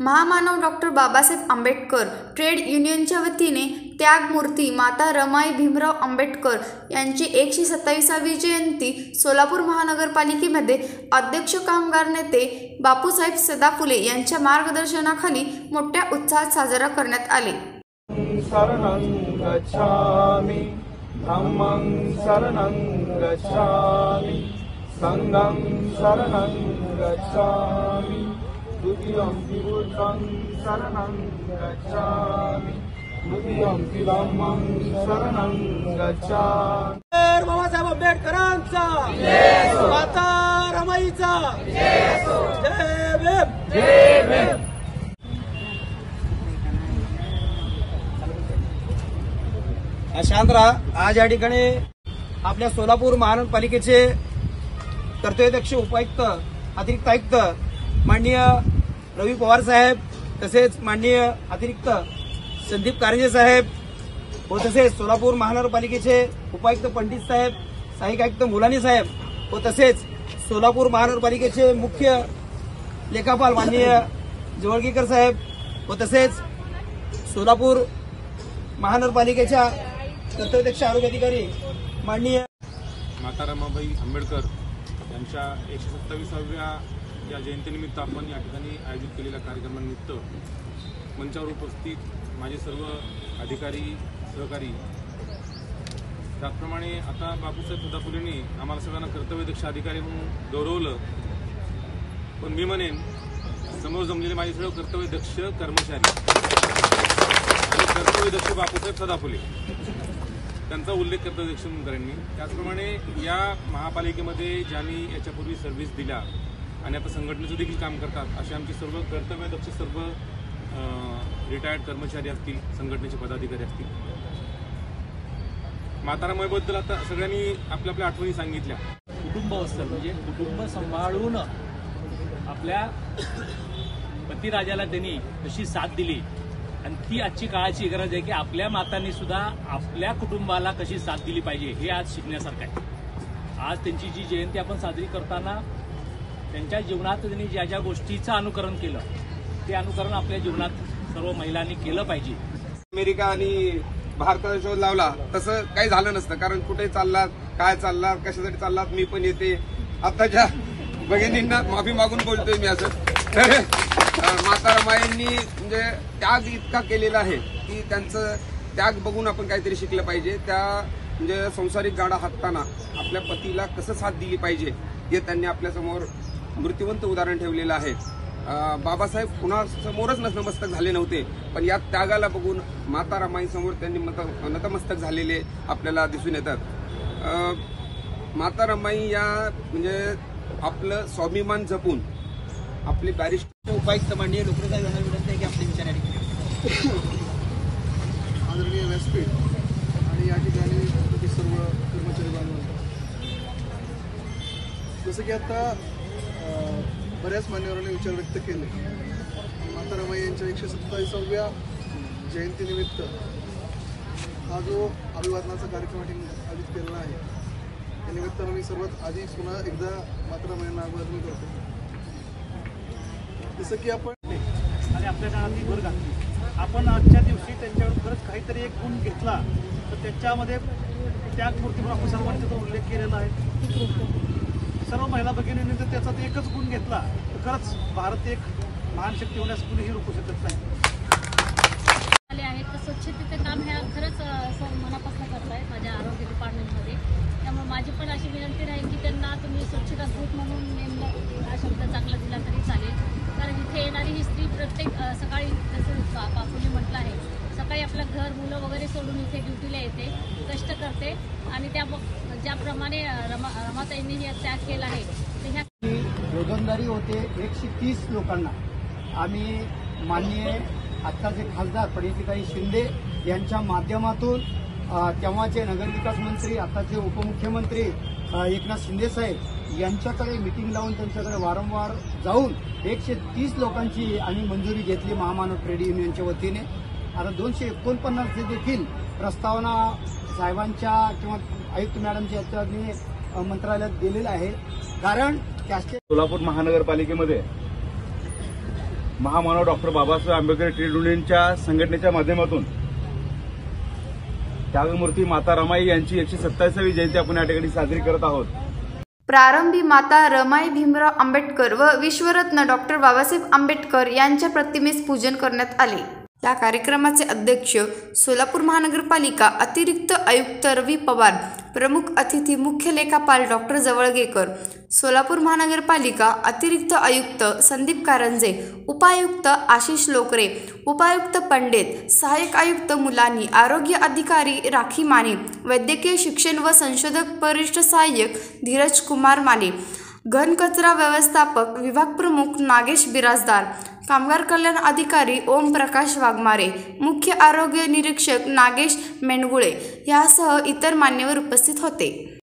महामानव doctor Babasaheb Ambedkar trade युनियनच्या वतीने त्यागमूर्ती माता रमाई भीमराव आंबेडकर यांची 127वी जयंती सोलापूर महानगरपालिकेमध्ये अध्यक्ष कामगार नेते बापूसाहेब सदाफुले यांच्या मार्गदर्शनाखाली मोठ्या उत्साहात साजरा करण्यात आले। शरणं गच्छामि धम्मं शरणं गच्छामि संघं शरणं गच्छामि द्वितीयंपि बुद्धं शरणं गच्छामि तृतीयंपि धम्मं शरणं गच्छामि। बाबासाहेब आंबेडकरांचा माता रमाईचा जय भीम जय भीम। शांत राहा। आज या ठिकाणी आपल्या सोलापूर महानगरपालिकेचे कर्तव्याध्यक्ष उपायुक्त अतिरिक्त आयुक्त माननीय रवी पवार साहेब, तसेच माननीय अतिरिक्त संदीप कारंजे साहेब व तसेच सोलापूर महानगरपालिकेचे उपायुक्त पंडित साहेब, सहाय्यक आयुक्त मुलानी साहेब व तसेच सोलापूर महानगरपालिकेचे मुख्य लेखापाल माननीय जवळगीकर साहेब व तसेच सोलापूर महानगरपालिकेच्या कर्तव्याध्यक्ष आरोग्य अधिकारी माननीय माता रमाबाई आंबेडकर यांच्या 127व्या या जयंतीनिमित्त आपण या ठिकाणी आयोजित केलेल्या कार्यक्रमानिमित्त मंचावर उपस्थित माझे सर्व अधिकारी सहकारी, त्याचप्रमाणे आता बापूसाहेब सदाफुलेंनी आम्हाला सगळ्यांना कर्तव्यदक्ष अधिकारी म्हणून गौरवलं, पण मी म्हणेन समोर जमलेले माझे सर्व कर्तव्यदक्ष कर्मचारी आणि कर्तव्यदक्ष बापूसाहेब सदाफुले त्यांचा उल्लेख कर्तव्यदक्ष म्हणून करेन मी। त्याचप्रमाणे या महापालिकेमध्ये ज्यांनी याच्यापूर्वी सर्व्हिस दिल्या आणि आता संघटनेचं देखील काम करतात असे आमचे सर्व कर्तव्यदक्ष सर्व रिटायर्ड कर्मचारी असतील, संघटनेचे पदाधिकारी असतील। माता रमाईबद्दल आता सगळ्यांनी आपल्या आपल्या आठवणी सांगितल्या। कुटुंब असतं म्हणजे कुटुंब सांभाळून आपल्या पतिराजाला त्यांनी कशी साथ दिली आणि ती आजची काळाची गरज आहे की आपल्या मातांनी सुद्धा आपल्या कुटुंबाला कशी साथ दिली पाहिजे हे आज शिकण्यासारखं आहे। आज त्यांची जी जयंती आपण साजरी करताना त्यांच्या जीवनात त्यांनी ज्या ज्या गोष्टीचं अनुकरण केलं ते अनुकरण आपल्या जीवनात सर्व महिलांनी केलं पाहिजे। अमेरिका आणि भारताचा शोध लावला तसं काही झालं नसतं, कारण कुठे चाललात, काय चाललात, कशासाठी चाललात, मी पण येते। आताच्या भगिनींना माफी मागून बोलतोय मी असं। तर माता रमाईंनी म्हणजे त्याग इतका केलेला आहे की त्यांचं त्याग बघून आपण काहीतरी शिकलं पाहिजे। त्या म्हणजे संसारिक गाडा हाकताना आपल्या पतीला कसं साथ दिली पाहिजे हे त्यांनी आपल्यासमोर मृत्यूवंत उदाहरण ठेवलेलं आहे। बाबासाहेब कुणासमोरच नतमस्तक झाले नव्हते, पण या त्यागाला बघून माता रमाईंसमोर त्यांनी नतमस्तक झालेले आपल्याला दिसून येतात। माता रमाई या म्हणजे आपलं स्वाभिमान जपून आपले बॅरिस्टर उपायुक्त माननीय डॉक्टर साहेब यांना विनंती आहे की आपले विचार आदरणीय व्यासपीठ आणि या ठिकाणी सर्व कर्मचारी बांधवांना, जसं की आता बऱ्याच मान्यवरांनी विचार व्यक्त केले, माता रमाई यांच्या 127व्या जयंतीनिमित्त हा जो अभिवादनाचा कार्यक्रम आयोजित केलेला आहे त्या निमित्तानं मी सर्वात आधी पुन्हा एकदा माता रमाईंना अभिवादन करतो। जसं की आपण आणि आपल्या काळातली भर घातली, आपण आजच्या दिवशी त्यांच्यावर खरंच काहीतरी एक गुण घेतला तर त्याच्यामध्ये त्यागमूर्ती बापू सर्वांचा जो उल्लेख केलेला आहे, सर्व महिला भगिनींनी जर त्याचा एकच गुण घेतला तर खरंच भारत एक महान शक्ती होण्यास कुणीही रोखू शकत नाही। तर स्वच्छतेचं काम ह्या खरंच मनापासून करतायत माझ्या आरोग्य डिपार्टमेंटमध्ये, त्यामुळे माझी पण अशी विनंती राहील की त्यांना तुम्ही स्वच्छता दूत म्हणून नेमणं हा शब्द चांगला दिला तरी चालेल, कारण इथे येणारी ही स्त्री प्रत्येक सकाळी जसं बापूने म्हटलं आहे, सकाळी आपलं घर मुलं वगैरे सोडून इथे ड्युटीला येते, कष्ट करते आणि त्या ज्याप्रमाणे रमाताईंनी हे त्याग केला आहे तर ह्या रोजंदारी होते 130 लोकांना। आम्ही माननीय आत्ताचे खासदार प्रणितीताई शिंदे यांच्या माध्यमातून तेव्हाचे नगरविकास मंत्री आताचे उपमुख्यमंत्री एकनाथ शिंदे साहेब यांच्याकडे मिटिंग लावून त्यांच्याकडे वारंवार जाऊन 130 लोकांची आम्ही मंजुरी घेतली महामानव ट्रेड युनियनच्या वतीने। आता 249 देखील प्रस्तावना साहेबांच्या किंवा आयुक्त मॅडमच्या याच्याने मंत्रालयात दिलेला आहे, कारण सोलापूर महानगरपालिकेमध्ये महामानव डॉक्टर बाबासाहेब आंबेडकर ट्रेड युनियनच्या संघटनेच्या माध्यमातून त्यागमूर्ती माता रमाई यांची 127वी जयंती आपण या ठिकाणी साजरी करत आहोत। प्रारंभी माता रमाई भीमराव आंबेडकर व विश्वरत्न डॉक्टर बाबासाहेब आंबेडकर यांच्या प्रतिमेस पूजन करण्यात आले। या कार्यक्रमाचे अध्यक्ष सोलापूर महानगरपालिका अतिरिक्त आयुक्त रवी पवार, प्रमुख अतिथी मुख्य लेखापाल डॉक्टर जवळगेकर, सोलापूर महानगरपालिका अतिरिक्त आयुक्त संदीप कारंजे, उपायुक्त आशिष लोकरे, उपायुक्त पंडित, सहाय्यक आयुक्त मुलानी, आरोग्य अधिकारी राखी माने, वैद्यकीय शिक्षण व संशोधक वरिष्ठ सहाय्यक धीरज कुमार माने, घनकचरा व्यवस्थापक विभाग प्रमुख नागेश बिराजदार, कामगार कल्याण अधिकारी ओम प्रकाश वाघमारे, मुख्य आरोग्य निरीक्षक नागेश मेंढगुळे यासह इतर मान्यवर उपस्थित होते।